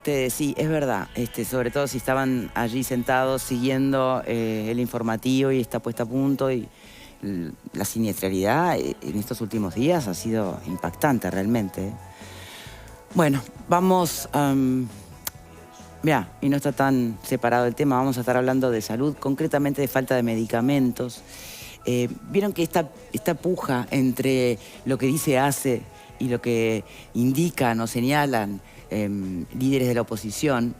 Sí, es verdad, sobre todo si estaban allí sentados siguiendo el informativo y está puesta a punto y la siniestralidad en estos últimos días ha sido impactante realmente. Bueno, vamos, mira, y no está tan separado el tema, vamos a estar hablando de salud, concretamente de falta de medicamentos. Vieron que esta puja entre lo que dice ACE y lo que indican o señalan líderes de la oposición,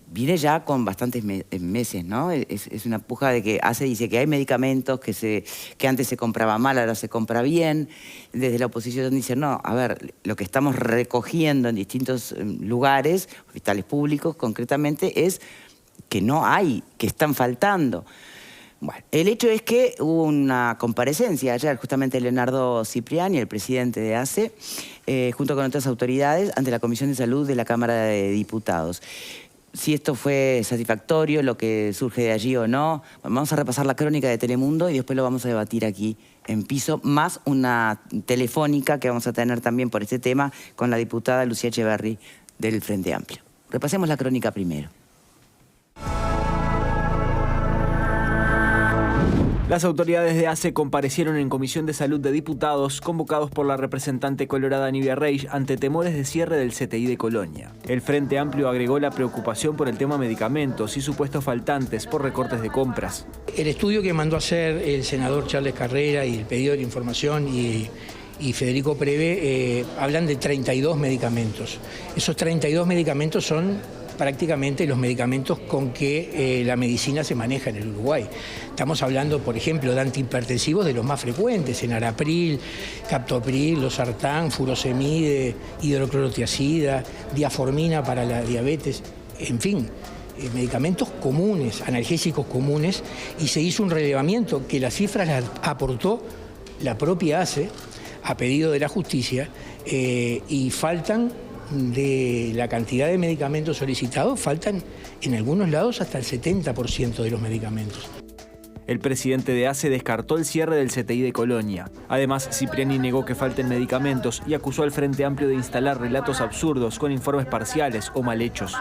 viene ya con bastantes meses, ¿no? Es una puja de que ACE dice que hay medicamentos que antes se compraba mal, ahora se compra bien. Desde la oposición dicen, no, a ver, lo que estamos recogiendo en distintos lugares, hospitales públicos concretamente, es que no hay, que están faltando. Bueno, el hecho es que hubo una comparecencia ayer, justamente Leonardo Cipriani, el presidente de ACE, junto con otras autoridades, ante la Comisión de Salud de la Cámara de Diputados. Si esto fue satisfactorio, lo que surge de allí o no, bueno, vamos a repasar la crónica de Telemundo y después lo vamos a debatir aquí en piso, más una telefónica que vamos a tener también por este tema con la diputada Lucía Echeverri del Frente Amplio. Repasemos la crónica primero. Las autoridades de ACE comparecieron en Comisión de Salud de Diputados, convocados por la representante colorada Nivia Reich ante temores de cierre del CTI de Colonia. El Frente Amplio agregó la preocupación por el tema medicamentos y supuestos faltantes por recortes de compras. El estudio que mandó a hacer el senador Charles Carrera y el pedido de información y Federico Preve hablan de 32 medicamentos. Esos 32 medicamentos son prácticamente los medicamentos con que la medicina se maneja en el Uruguay. Estamos hablando, por ejemplo, de antihipertensivos de los más frecuentes, enalapril, captopril, losartán, furosemide, hidroclorotiazida, diaformina para la diabetes, en fin, medicamentos comunes, analgésicos comunes, y se hizo un relevamiento que las cifras las aportó la propia ACE a pedido de la justicia y faltan de la cantidad de medicamentos solicitados, faltan en algunos lados hasta el 70% de los medicamentos. El presidente de ACE descartó el cierre del CTI de Colonia. Además, Cipriani negó que falten medicamentos y acusó al Frente Amplio de instalar relatos absurdos con informes parciales o mal hechos.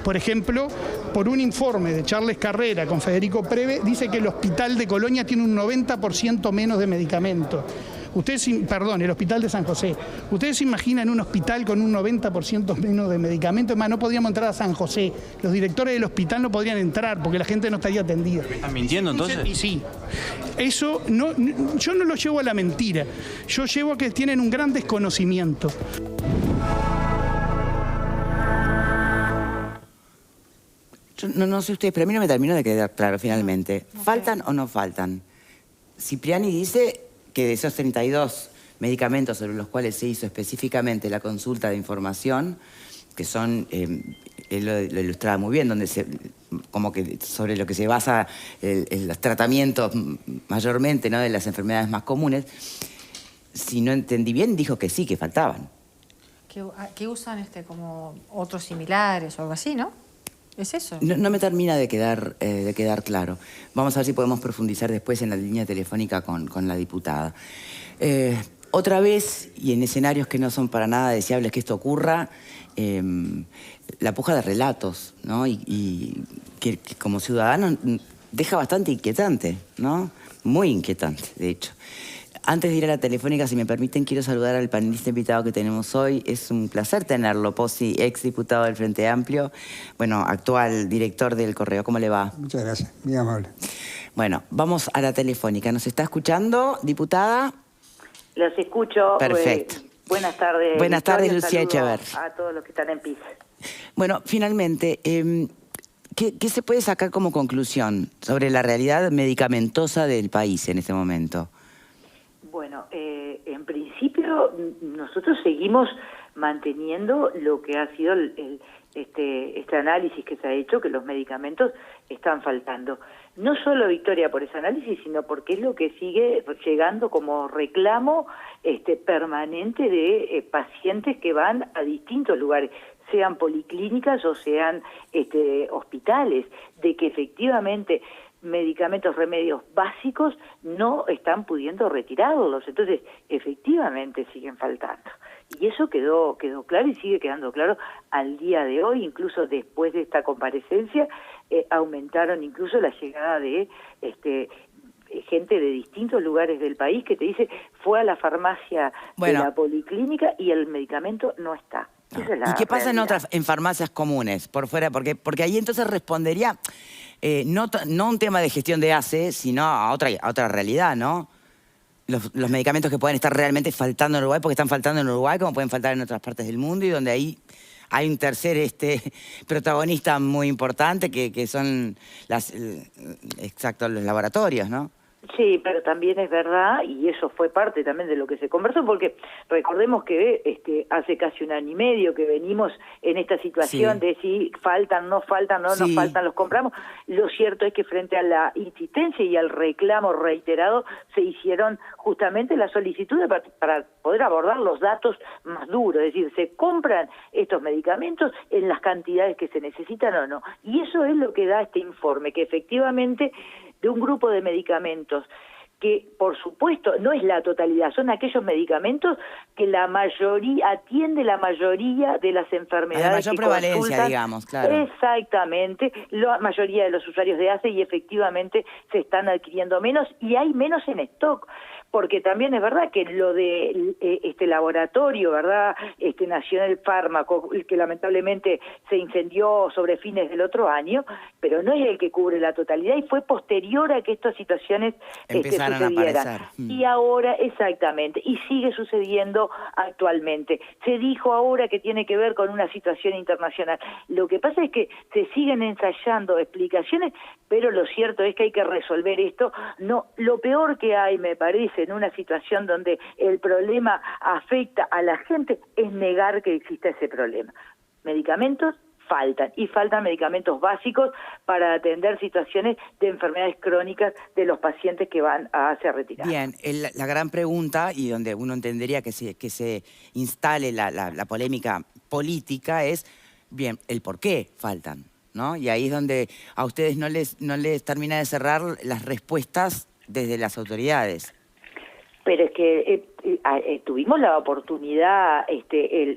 Por ejemplo, por un informe de Charles Carrera con Federico Preve, dice que el hospital de Colonia tiene un 90% menos de medicamentos. El hospital de San José. ¿Ustedes se imaginan un hospital con un 90% menos de medicamentos? Además, no podríamos entrar a San José. Los directores del hospital no podrían entrar porque la gente no estaría atendida. ¿Me están mintiendo entonces? Y sí. Eso yo no lo llevo a la mentira. Yo llevo a que tienen un gran desconocimiento. Yo no sé ustedes, pero a mí no me terminó de quedar claro finalmente. ¿Faltan o no faltan? Cipriani dice que de esos 32 medicamentos sobre los cuales se hizo específicamente la consulta de información, que son, él lo ilustraba muy bien, como que sobre lo que se basa los tratamientos mayormente, ¿no?, de las enfermedades más comunes, si no entendí bien, dijo que sí, que faltaban. Que usan como otros similares o algo así, ¿no? ¿Es eso? No me termina de quedar claro. Vamos a ver si podemos profundizar después en la línea telefónica con la diputada. Otra vez, y en escenarios que no son para nada deseables que esto ocurra, la puja de relatos, ¿no? Y que como ciudadano deja bastante inquietante, ¿no? Muy inquietante, de hecho. Antes de ir a la telefónica, si me permiten, quiero saludar al panelista invitado que tenemos hoy. Es un placer tenerlo, Pozzi, ex diputado del Frente Amplio, bueno, actual director del Correo. ¿Cómo le va? Muchas gracias, muy amable. Bueno, vamos a la telefónica. ¿Nos está escuchando, diputada? Los escucho. Perfecto. Buenas tardes. Buenas tardes, Lucía Echeverri. A todos los que están en PIS. Bueno, finalmente, ¿qué se puede sacar como conclusión sobre la realidad medicamentosa del país en este momento? Bueno, en principio nosotros seguimos manteniendo lo que ha sido este análisis que se ha hecho, que los medicamentos están faltando. No solo victoria por ese análisis, sino porque es lo que sigue llegando como reclamo permanente de pacientes que van a distintos lugares, sean policlínicas o sean hospitales, de que efectivamente medicamentos, remedios básicos no están pudiendo retirarlos. Entonces, efectivamente siguen faltando. Y eso quedó claro y sigue quedando claro al día de hoy. Incluso después de esta comparecencia aumentaron incluso la llegada de gente de distintos lugares del país que te dice fue a la farmacia de la policlínica y el medicamento no está. Esa es la ¿Y qué pasa realidad. en farmacias comunes, por fuera? Porque ahí entonces respondería no un tema de gestión de ACE, sino a otra realidad, ¿no? Los medicamentos que pueden estar realmente faltando en Uruguay, porque están faltando en Uruguay, como pueden faltar en otras partes del mundo, y donde ahí hay un tercer protagonista muy importante, que son los laboratorios, ¿no? Sí, pero también es verdad, y eso fue parte también de lo que se conversó, porque recordemos que hace casi un año y medio que venimos en esta situación de si faltan, no faltan, no nos faltan, los compramos. Lo cierto es que frente a la insistencia y al reclamo reiterado se hicieron justamente las solicitudes para poder abordar los datos más duros, es decir, se compran estos medicamentos en las cantidades que se necesitan o no. Y eso es lo que da este informe, que efectivamente de un grupo de medicamentos que, por supuesto, no es la totalidad, son aquellos medicamentos que la mayoría, atiende la mayoría de las enfermedades. A la mayor prevalencia, consultan, digamos, claro. Exactamente, la mayoría de los usuarios de ACE, y efectivamente se están adquiriendo menos y hay menos en stock. Porque también es verdad que lo de este laboratorio, ¿verdad? Nacional Fármaco, que lamentablemente se incendió sobre fines del otro año, pero no es el que cubre la totalidad y fue posterior a que estas situaciones sucedieran. Y ahora, exactamente, y sigue sucediendo actualmente. Se dijo ahora que tiene que ver con una situación internacional. Lo que pasa es que se siguen ensayando explicaciones, pero lo cierto es que hay que resolver esto. No, lo peor que hay, me parece, en una situación donde el problema afecta a la gente, es negar que exista ese problema. Medicamentos faltan, y faltan medicamentos básicos para atender situaciones de enfermedades crónicas de los pacientes que van a ser retirados. Bien, la gran pregunta, y donde uno entendería que se instale la polémica política, es, bien, el por qué faltan, ¿no? Y ahí es donde a ustedes no les termina de cerrar las respuestas desde las autoridades. Pero es que tuvimos la oportunidad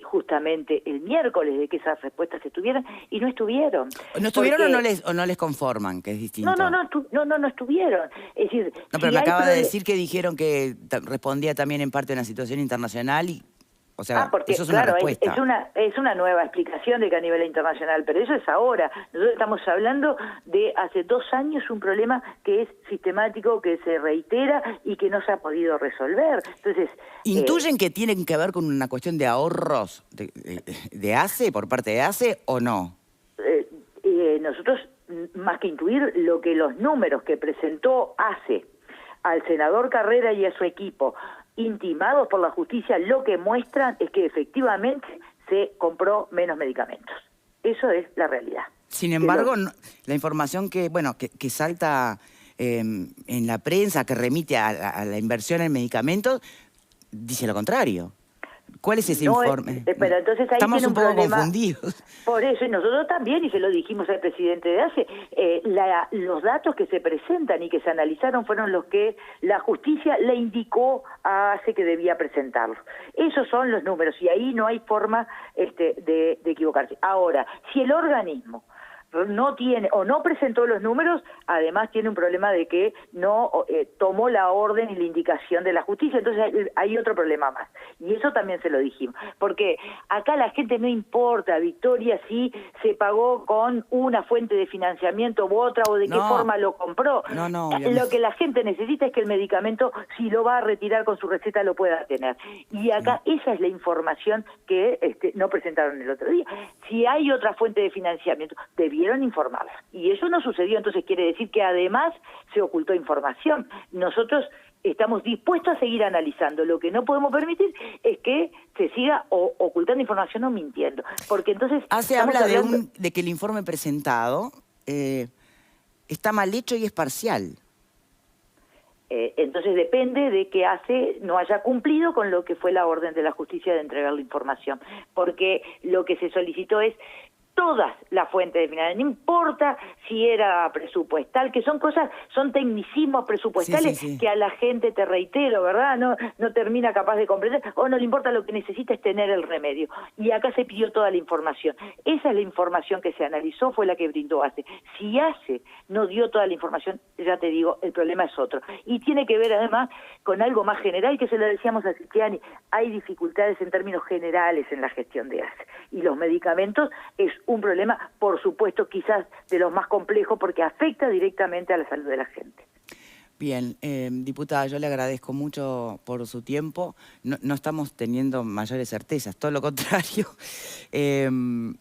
justamente el miércoles de que esas respuestas estuvieran y no estuvieron. ¿No estuvieron o no les conforman, que es distinto? No estuvieron. Es decir, no, pero me acaba de decir que dijeron que respondía también en parte a una situación internacional y... O sea, porque, eso es una respuesta. Es una nueva explicación de que a nivel internacional, pero eso es ahora. Nosotros estamos hablando de hace 2 años un problema que es sistemático, que se reitera y que no se ha podido resolver. Entonces, ¿intuyen que tienen que ver con una cuestión de ahorros de ACE, por parte de ACE, o no? Nosotros, más que intuir, lo que los números que presentó ACE al senador Carrera y a su equipo, intimados por la justicia, lo que muestran es que efectivamente se compró menos medicamentos. Eso es la realidad. Sin embargo, la información que salta en la prensa, que remite a la inversión en medicamentos, dice lo contrario. ¿Cuál es ese informe? Pero entonces ahí estamos tiene un poco problema, confundidos. Por eso, y nosotros también, y se lo dijimos al presidente de ACE, los datos que se presentan y que se analizaron fueron los que la justicia le indicó a ACE que debía presentarlos. Esos son los números, y ahí no hay forma de equivocarse. Ahora, si el organismo no tiene o no presentó los números, además tiene un problema de que no tomó la orden y la indicación de la justicia, entonces hay otro problema más. Y eso también se lo dijimos, porque acá la gente no importa, Victoria, si se pagó con una fuente de financiamiento u otra o de qué forma lo compró. Lo que la gente necesita es que el medicamento, si lo va a retirar con su receta, lo pueda tener. Y acá esa es la información que no presentaron el otro día. Si hay otra fuente de financiamiento, debieron informarla. Y eso no sucedió, entonces quiere decir que además se ocultó información. Nosotros estamos dispuestos a seguir analizando. Lo que no podemos permitir es que se siga ocultando información o mintiendo. Porque entonces... ACE habla de que el informe presentado está mal hecho y es parcial. Entonces depende de que ACE no haya cumplido con lo que fue la orden de la justicia de entregar la información. Porque lo que se solicitó es todas las fuentes de financiación, no importa si era presupuestal, que son cosas, son tecnicismos presupuestales que a la gente, te reitero, ¿verdad? No termina capaz de comprender, o no le importa, lo que necesita es tener el remedio. Y acá se pidió toda la información. Esa es la información que se analizó, fue la que brindó ACE. Si ACE no dio toda la información, ya te digo, el problema es otro. Y tiene que ver además con algo más general, que se lo decíamos a Cristiani, hay dificultades en términos generales en la gestión de ACE. Y los medicamentos es un problema, por supuesto, quizás de los más complejos, porque afecta directamente a la salud de la gente. Bien, diputada, yo le agradezco mucho por su tiempo. No estamos teniendo mayores certezas, todo lo contrario.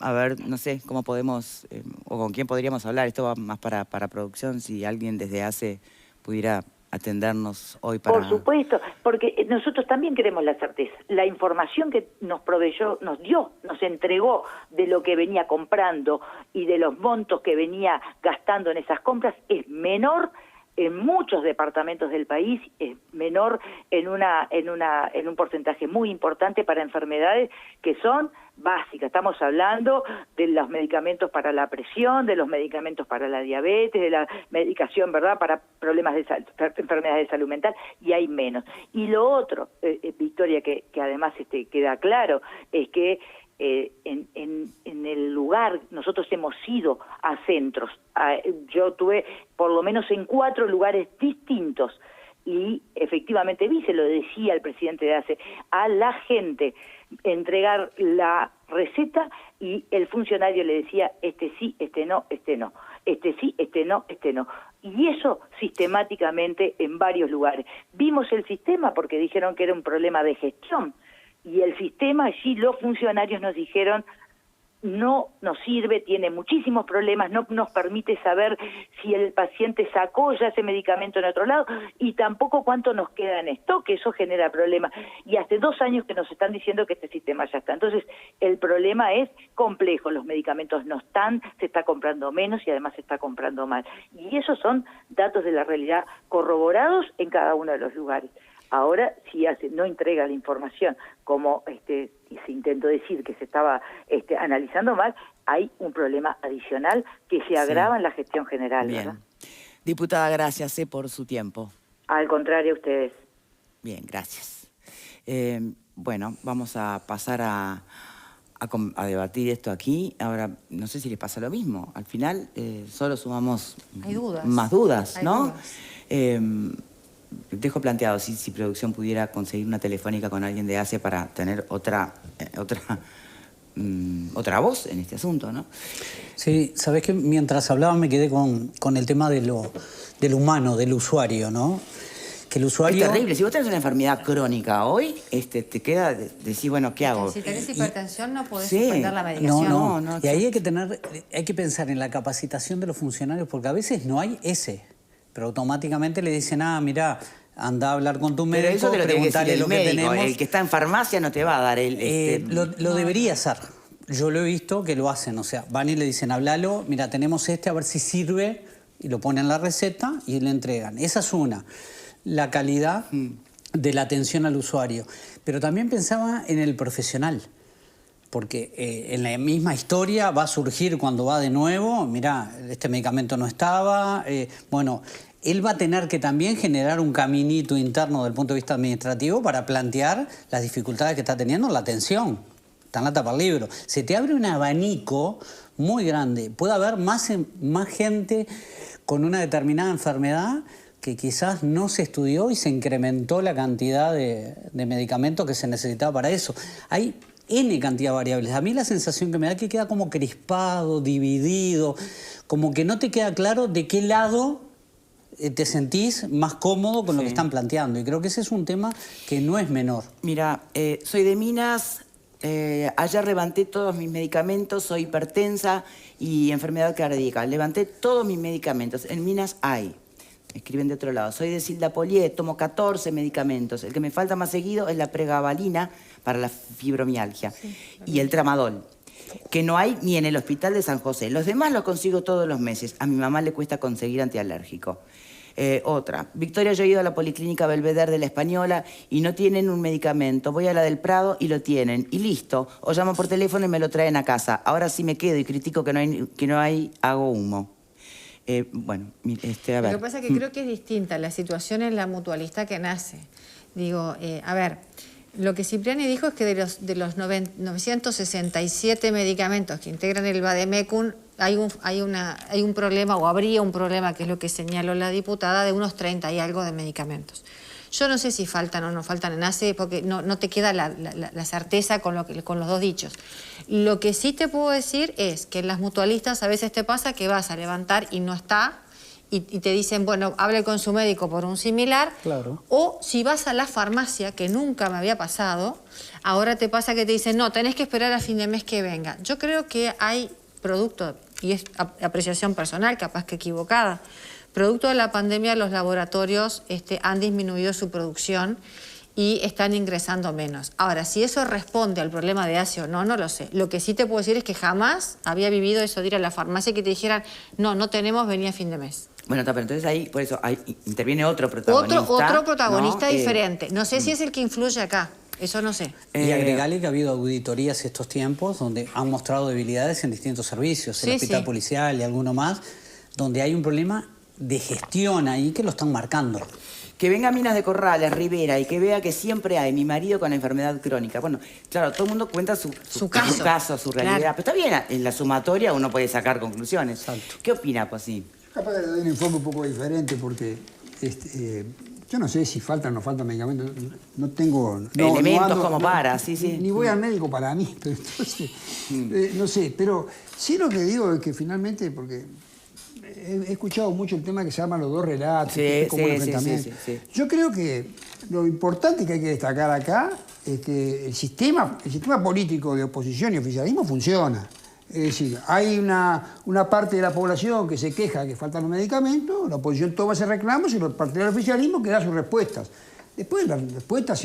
A ver, no sé cómo podemos, o con quién podríamos hablar. Esto va más para producción, si alguien desde ACE pudiera atendernos hoy para... Por supuesto, porque nosotros también queremos la certeza. La información que nos proveyó, nos entregó de lo que venía comprando y de los montos que venía gastando en esas compras es menor en muchos departamentos del país, es menor en un porcentaje muy importante para enfermedades que son básicas. Estamos hablando de los medicamentos para la presión, de los medicamentos para la diabetes, de la medicación, ¿verdad?, para problemas de enfermedades de salud mental, y hay menos. Y lo otro, Victoria, que además queda claro, es que en el lugar, nosotros hemos ido a centros, yo tuve por lo menos en 4 lugares distintos, y efectivamente vi, se lo decía el presidente de ACE, a la gente entregar la receta y el funcionario le decía, este sí, este no, este no, este sí, este no, este no. Y eso sistemáticamente en varios lugares. Vimos el sistema porque dijeron que era un problema de gestión, y el sistema allí, los funcionarios nos dijeron, no nos sirve, tiene muchísimos problemas, no nos permite saber si el paciente sacó ya ese medicamento en otro lado, y tampoco cuánto nos queda en stock, que eso genera problemas. Y hace 2 años que nos están diciendo que este sistema ya está. Entonces, el problema es complejo, los medicamentos no están, se está comprando menos y además se está comprando mal. Y esos son datos de la realidad corroborados en cada uno de los lugares. Ahora, si no entrega la información, como se intentó decir que se estaba analizando mal, hay un problema adicional que se agrava en la gestión general. Bien. ¿Verdad? Diputada, gracias por su tiempo. Al contrario, ustedes. Bien, gracias. Bueno, vamos a pasar a debatir esto aquí. Ahora, no sé si les pasa lo mismo. Al final, solo sumamos más dudas, ¿no? Dejo planteado si producción pudiera conseguir una telefónica con alguien de ACE para tener otra voz en este asunto, ¿no? Sí, sabés que mientras hablaba me quedé con el tema de del humano, del usuario, ¿no? Que el usuario... Es terrible. Si vos tenés una enfermedad crónica hoy, te queda decir, bueno, ¿qué hago? Si tenés hipertensión no podés suspender la medicación. No. Y ahí hay que pensar en la capacitación de los funcionarios, porque a veces no hay pero automáticamente le dicen, mirá, anda a hablar con tu médico, pero eso te lo tiene que decir el médico, tenemos. El que está en farmacia no te va a dar Lo debería hacer. Yo lo he visto que lo hacen, o sea, van y le dicen, hablalo, mira, tenemos a ver si sirve, y lo ponen en la receta y le entregan. Esa es una. La calidad de la atención al usuario. Pero también pensaba en el profesional, porque en la misma historia va a surgir cuando va de nuevo, mirá, este medicamento no estaba, bueno, él va a tener que también generar un caminito interno desde el punto de vista administrativo para plantear las dificultades que está teniendo en la atención. Está en la tapa del libro. Se te abre un abanico muy grande. Puede haber más gente con una determinada enfermedad que quizás no se estudió y se incrementó la cantidad de medicamentos que se necesitaba para eso. Hay N cantidad de variables. A mí la sensación que me da es que queda como crispado, dividido, como que no te queda claro de qué lado te sentís más cómodo con lo que están planteando. Y creo que ese es un tema que no es menor. Mira, soy de Minas, ayer levanté todos mis medicamentos, soy hipertensa y enfermedad cardíaca. Levanté todos mis medicamentos. En Minas hay. Escriben de otro lado. Soy de Sildapollet, tomo 14 medicamentos. El que me falta más seguido es la pregabalina para la fibromialgia y el tramadol, que no hay ni en el hospital de San José. Los demás los consigo todos los meses. A mi mamá le cuesta conseguir antialérgico. Otra. Victoria, yo he ido a la Policlínica Belvedere de la Española y no tienen un medicamento. Voy a la del Prado y lo tienen. Y listo. O llamo por teléfono y me lo traen a casa. Ahora sí me quedo y critico que no hay, hago humo. Bueno, a ver. Lo que pasa es que creo que es distinta la situación en la mutualista que nace. Digo, a ver, lo que Cipriani dijo es que de los 967 medicamentos que integran el Vademecum, hay un problema, o habría un problema, que es lo que señaló la diputada, de unos 30 y algo de medicamentos. Yo no sé si faltan o no faltan en ACE, porque no te queda la certeza con los dos dichos. Lo que sí te puedo decir es que en las mutualistas a veces te pasa que vas a levantar y no está, y te dicen, bueno, hable con su médico por un similar. Claro. O si vas a la farmacia, que nunca me había pasado, ahora te pasa que te dicen, no, tenés que esperar a fin de mes que venga. Yo creo que hay producto, y es apreciación personal, capaz que equivocada, producto de la pandemia los laboratorios han disminuido su producción y están ingresando menos. Ahora, si eso responde al problema de ACE o no, no lo sé. Lo que sí te puedo decir es que jamás había vivido eso de ir a la farmacia y que te dijeran, no tenemos, venía a fin de mes. Bueno, pero entonces ahí, por eso, interviene otro protagonista. Otro protagonista, ¿no? Diferente. No sé si Mm. es el que influye acá. Eso no sé. Y agregale que ha habido auditorías estos tiempos donde han mostrado debilidades en distintos servicios, el hospital policial y alguno más, donde hay un problema de gestión ahí que lo están marcando. Que venga a Minas de Corrales, Rivera, y que vea que siempre hay mi marido con enfermedad crónica. Bueno, claro, todo el mundo cuenta su caso, su realidad. Claro. Pero está bien, en la sumatoria uno puede sacar conclusiones. Exacto. ¿Qué opina, Posí? Capaz que le doy un enfoque un poco diferente porque yo no sé si faltan o no faltan medicamentos. No tengo... elementos como para, sí. Ni voy al médico para mí. Pero entonces, no sé, pero sí lo que digo es que finalmente, porque he escuchado mucho el tema que se llaman los dos relatos, como el enfrentamiento. Sí. Yo creo que lo importante que hay que destacar acá es que el sistema político de oposición y oficialismo funciona. Es decir, hay una parte de la población que se queja que faltan los medicamentos, la oposición toma ese reclamo y la parte del oficialismo que da sus respuestas. Después las respuestas,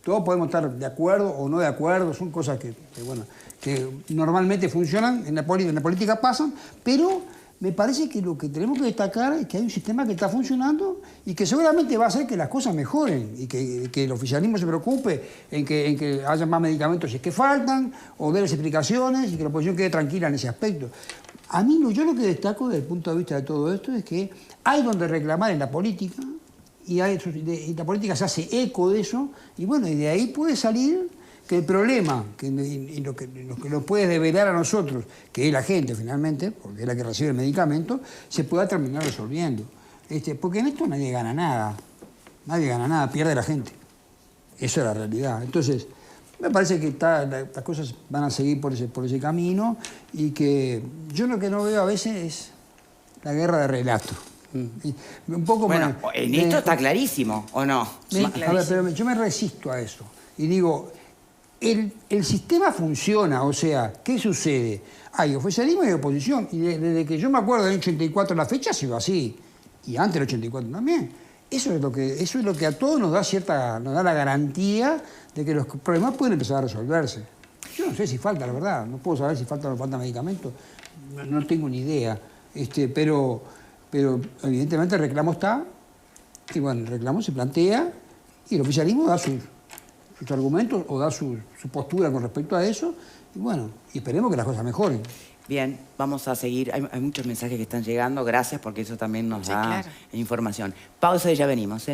todos podemos estar de acuerdo o no de acuerdo, son cosas que normalmente funcionan, en la política pasan, pero me parece que lo que tenemos que destacar es que hay un sistema que está funcionando y que seguramente va a hacer que las cosas mejoren y que el oficialismo se preocupe en que haya más medicamentos si es que faltan, o dé las explicaciones y que la oposición quede tranquila en ese aspecto. A mí yo lo que destaco desde el punto de vista de todo esto es que hay donde reclamar en la política y la política se hace eco de eso y bueno, y de ahí puede salir que el problema, lo que nos puede develar a nosotros, que es la gente finalmente, porque es la que recibe el medicamento, se pueda terminar resolviendo. Porque en esto nadie gana nada, pierde la gente. Esa es la realidad. Entonces, me parece que las cosas van a seguir por ese camino y que yo lo que no veo a veces es la guerra de relato. Un poco en esto está clarísimo, ¿o no? A ver, pero yo me resisto a eso y digo... El sistema funciona, o sea, ¿qué sucede? Hay oficialismo y oposición, y desde que yo me acuerdo del 84 la fecha ha sido así, y antes del 84 también. Eso es lo que a todos nos da la garantía de que los problemas pueden empezar a resolverse. Yo no sé si falta, la verdad, no puedo saber si falta o no falta medicamento, no tengo ni idea, pero evidentemente el reclamo está, y bueno, el reclamo se plantea, y el oficialismo da sus argumentos o da su postura con respecto a eso, y bueno, y esperemos que las cosas mejoren. Bien, vamos a seguir. Hay muchos mensajes que están llegando, gracias, porque eso también nos da información. Pausa y ya venimos,